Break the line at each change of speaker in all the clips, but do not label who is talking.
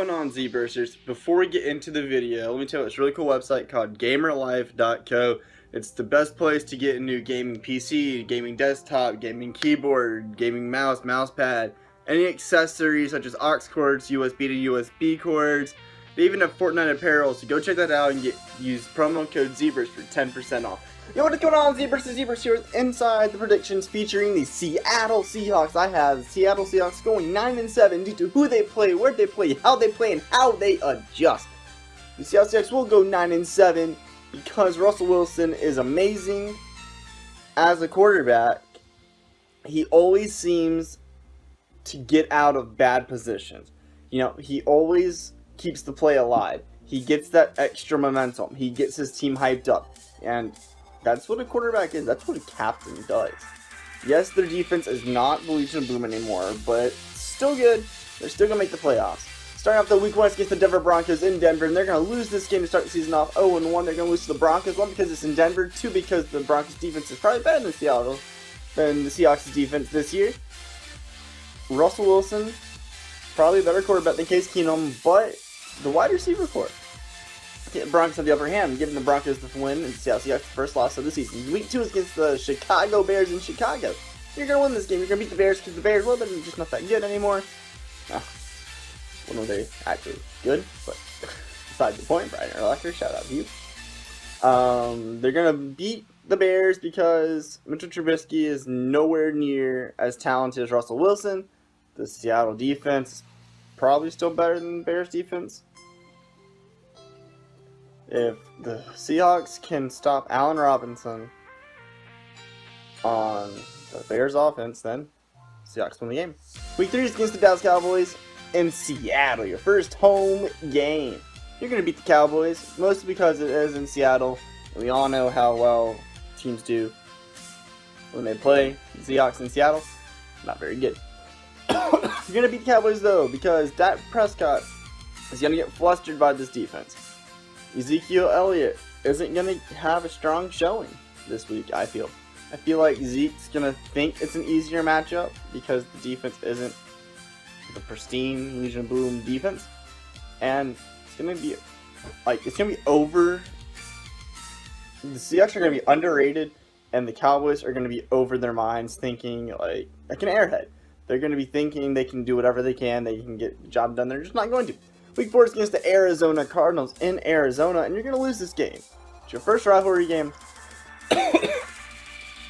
going on, Z-Bursers? Before we get into the video, let me tell you this really cool website called gamerlife.co. It's the best place to get a new gaming PC, gaming desktop, gaming keyboard, gaming mouse, mousepad, any accessories such as aux cords, USB to USB cords. They even have Fortnite apparel, so go check that out and use promo code ZBurst for 10% off. Yo, what's going on, Z-Burst here with Inside the Predictions featuring the Seattle Seahawks. I have the Seattle Seahawks going 9-7 due to who they play, where they play, how they play, and how they adjust. The Seattle Seahawks will go 9-7 because Russell Wilson is amazing as a quarterback. He always seems to get out of bad positions. You know, he always keeps the play alive. He gets that extra momentum. He gets his team hyped up. And that's what a quarterback is. That's what a captain does. Yes, their defense is not the Legion of Boom anymore, but still good. They're still going to make the playoffs. Starting off the week 1 against the Denver Broncos in Denver, and they're going to lose this game to start the season off 0-1. They're going to lose to the Broncos, 1 because it's in Denver, 2 because the Broncos defense is probably better than the Seahawks defense this year. Russell Wilson, probably a better quarterback than Case Keenum, but the wide receiver core. The Broncos have the upper hand, giving the Broncos the win and Seattle Seahawks the first loss of the season. Week 2 is against the Chicago Bears in Chicago. You're going to win this game. You're going to beat the Bears because the Bears, well, they're just not that good anymore. When were they actually good? But besides the point, Brian Urlacher, shout out to you. They're going to beat the Bears because Mitchell Trubisky is nowhere near as talented as Russell Wilson. The Seattle defense is probably still better than the Bears defense. If the Seahawks can stop Allen Robinson on the Bears offense, then Seahawks win the game. Week 3 is against the Dallas Cowboys in Seattle, your first home game. You're going to beat the Cowboys, mostly because it is in Seattle, and we all know how well teams do when they play the Seahawks in Seattle. Not very good. You're going to beat the Cowboys, though, because Dak Prescott is going to get flustered by this defense. Ezekiel Elliott isn't going to have a strong showing this week, I feel. I feel like Zeke's going to think it's an easier matchup because the defense isn't the pristine Legion of Boom defense. And it's going to be, over. The Seahawks are going to be underrated, and the Cowboys are going to be over their minds thinking like an airhead. They're going to be thinking they can do whatever they can get the job done. They're just not going to. Week 4 is against the Arizona Cardinals in Arizona, and you're going to lose this game. It's your first rivalry game, and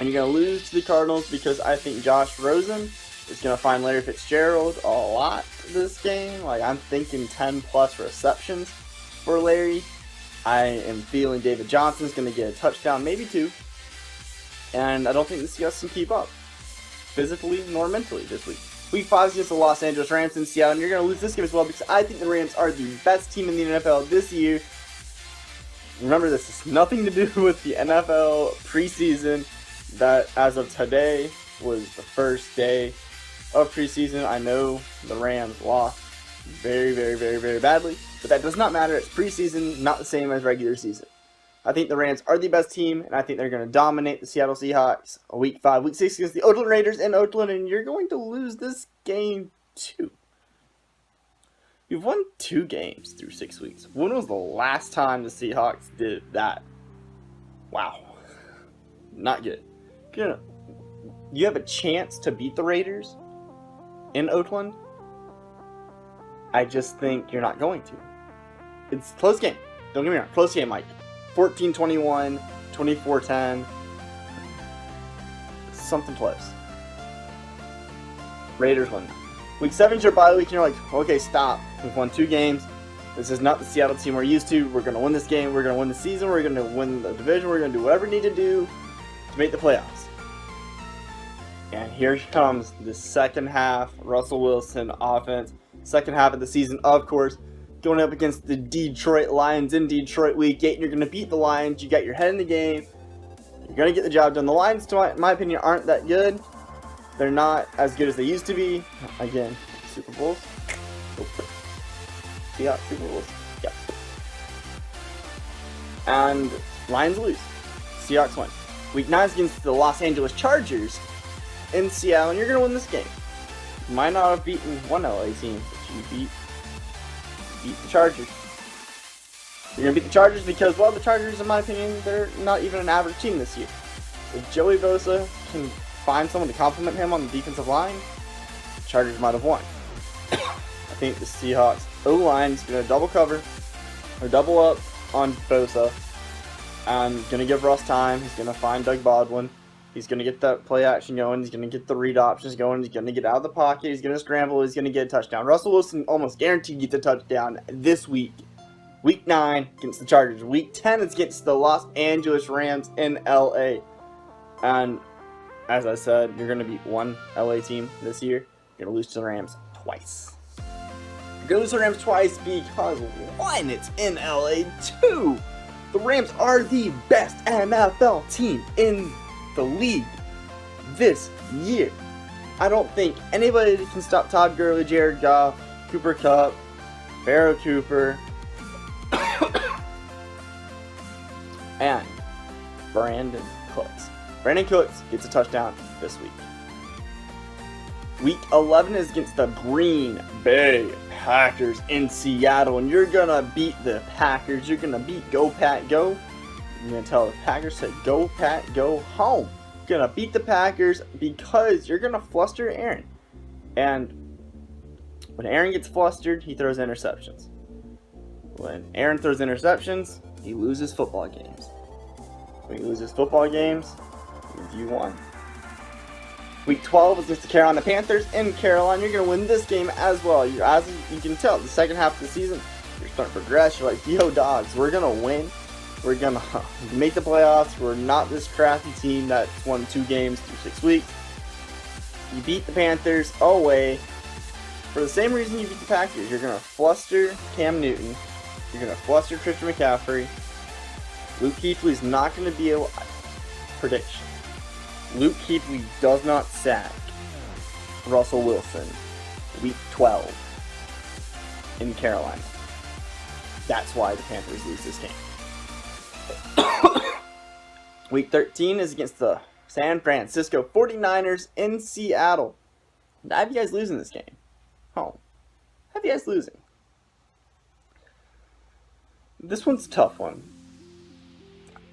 you're going to lose to the Cardinals because I think Josh Rosen is going to find Larry Fitzgerald a lot this game. Like, I'm thinking 10-plus receptions for Larry. I am feeling David Johnson's going to get a touchdown, maybe 2, and I don't think the Seahawks can keep up, physically nor mentally this week. Week 5 is against the Los Angeles Rams in Seattle, and you're going to lose this game as well because I think the Rams are the best team in the NFL this year. Remember, this has nothing to do with the NFL preseason that, as of today, was the first day of preseason. I know the Rams lost very, very, very, very badly, but that does not matter. It's preseason, not the same as regular season. I think the Rams are the best team, and I think they're going to dominate the Seattle Seahawks. Week 5, Week 6 against the Oakland Raiders in Oakland, and you're going to lose this game too. You've won 2 games through 6 weeks. When was the last time the Seahawks did that? Wow. Not good. You have a chance to beat the Raiders in Oakland. I just think you're not going to. It's a close game. Don't get me wrong. Close game, Mike. 14-21, 24-10, something close. Raiders win. Week 7 is your bye week, and you're like, okay, stop. We've won 2 games. This is not the Seattle team we're used to. We're going to win this game. We're going to win the season. We're going to win the division. We're going to do whatever we need to do to make the playoffs. And here comes the second half, Russell Wilson offense. Second half of the season, of course. Going up against the Detroit Lions in Detroit Week 8, and you're going to beat the Lions. You got your head in the game. You're going to get the job done. The Lions, in my opinion, aren't that good. They're not as good as they used to be. Again, Super Bowls. Seahawks Super Bowls. Yeah. And Lions lose. Seahawks win. Week 9 is against the Los Angeles Chargers in Seattle, and you're going to win this game. You might not have beaten one LA team, but you beat beat the Chargers. You're going to beat the Chargers because, well, the Chargers, in my opinion, they're not even an average team this year. If Joey Bosa can find someone to complement him on the defensive line, the Chargers might have won. I think the Seahawks O-line is going to double cover or double up on Bosa. And going to give Russ time. He's going to find Doug Baldwin. He's going to get that play action going. He's going to get the read options going. He's going to get out of the pocket. He's going to scramble. He's going to get a touchdown. Russell Wilson almost guaranteed gets a touchdown this week. Week 9 against the Chargers. Week 10 is against the Los Angeles Rams in LA. And as I said, you're going to beat one LA team this year. You're going to lose to the Rams twice. You're going to lose to the Rams twice because, one, it's in LA. 2, the Rams are the best NFL team in the league this year. I don't think anybody can stop Todd Gurley, Jared Goff, Cooper Kupp, Pharaoh Cooper, and Brandon Cooks. Brandon Cooks gets a touchdown this week. Week 11 is against the Green Bay Packers in Seattle, and you're gonna beat the Packers. You're gonna beat Go Pat Go. You're gonna tell the Packers to go Pat Go home. You're gonna beat the Packers because you're gonna fluster Aaron. And when Aaron gets flustered, he throws interceptions. When Aaron throws interceptions, he loses football games. When he loses football games, you won. Week 12 is against the Carolina Panthers in Carolina. You're going to win this game as well. As you can tell, the second half of the season, you're starting to progress. You're like, yo, dogs, we're going to win. We're going to make the playoffs. We're not this crappy team that's won 2 games through 6 weeks. You beat the Panthers away for the same reason you beat the Packers. You're going to fluster Cam Newton. You're going to fluster Christian McCaffrey. Luke Kuechly's not going to be a prediction. Luke Kuechly does not sack Russell Wilson week 12 in Carolina. That's why the Panthers lose this game. Week 13 is against the San Francisco 49ers in Seattle. I have you guys losing this game. Home. I have you guys losing. This one's a tough one.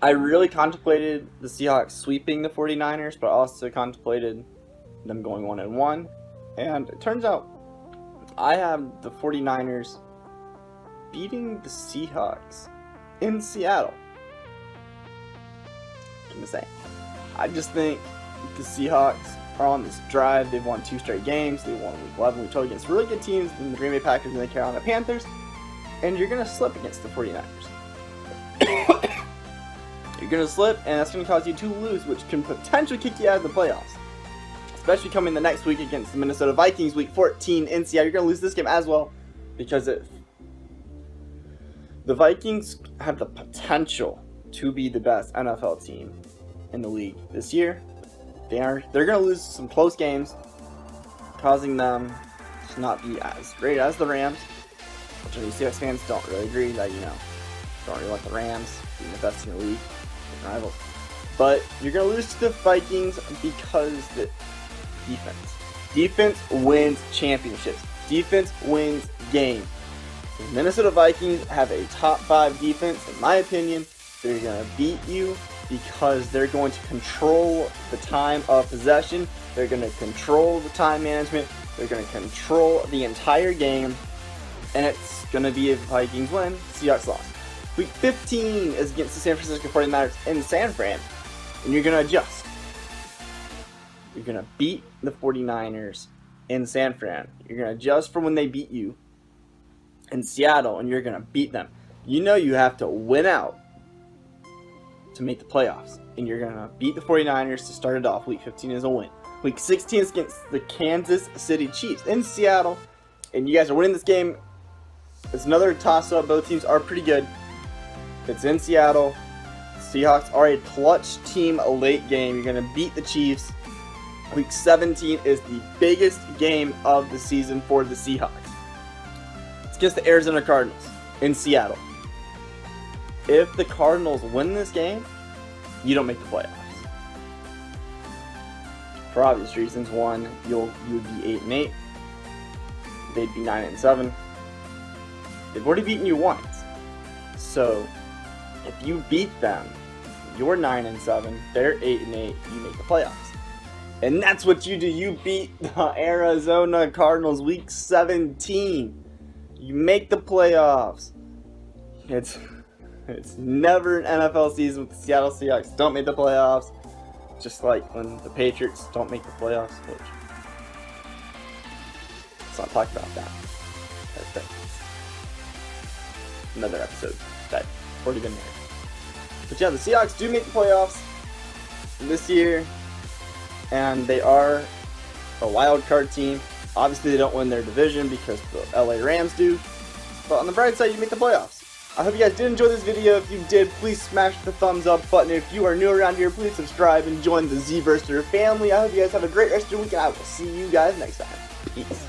I really contemplated the Seahawks sweeping the 49ers, but I also contemplated them going 1-1. And it turns out I have the 49ers beating the Seahawks in Seattle. What can I say? I just think the Seahawks are on this drive. They've won 2 straight games. They won week 11, week 12 against really good teams in the Green Bay Packers and the Carolina Panthers. And you're going to slip against the 49ers. You're going to slip, and that's going to cause you to lose, which can potentially kick you out of the playoffs. Especially coming the next week against the Minnesota Vikings, week 14 in Seattle. You're going to lose this game as well, because the Vikings have the potential to be the best NFL team in the league this year. They're going to lose some close games, causing them to not be as great as the Rams. Which the Seahawks fans don't really agree that, don't really like the Rams being the best in the league. Rivals. But you're going to lose to the Vikings because the defense. Defense wins championships. Defense wins games. The Minnesota Vikings have a top 5 defense, in my opinion. They're going to beat you because they're going to control the time of possession. They're going to control the time management. They're going to control the entire game. And it's going to be a Vikings win, Seahawks loss. Week 15 is against the San Francisco 49ers in San Fran. And you're going to adjust. You're going to beat the 49ers in San Fran. You're going to adjust from when they beat you in Seattle, and you're going to beat them. You know you have to win out to make the playoffs. And you're going to beat the 49ers to start it off. Week 15 is a win. Week 16 is against the Kansas City Chiefs in Seattle. And you guys are winning this game. It's another toss-up. Both teams are pretty good. It's in Seattle. Seahawks are a clutch team, a late game. You're going to beat the Chiefs. Week 17 is the biggest game of the season for the Seahawks. It's against the Arizona Cardinals in Seattle. If the Cardinals win this game, you don't make the playoffs. For obvious reasons. One, you would be 8-8. They'd be 9-7. They've already beaten you once. So if you beat them, you're 9-7, they're 8-8, you make the playoffs. And that's what you do. You beat the Arizona Cardinals week 17. You make the playoffs. It's never an NFL season with the Seattle Seahawks don't make the playoffs. Just like when the Patriots don't make the playoffs, which let's not talk about that. That's another episode that's already been there. But yeah, the Seahawks do make the playoffs this year, and they are a wild card team. Obviously, they don't win their division because the LA Rams do. But on the bright side, you make the playoffs. I hope you guys did enjoy this video. If you did, please smash the thumbs up button. If you are new around here, please subscribe and join the Zverster family. I hope you guys have a great rest of your week, and I will see you guys next time. Peace.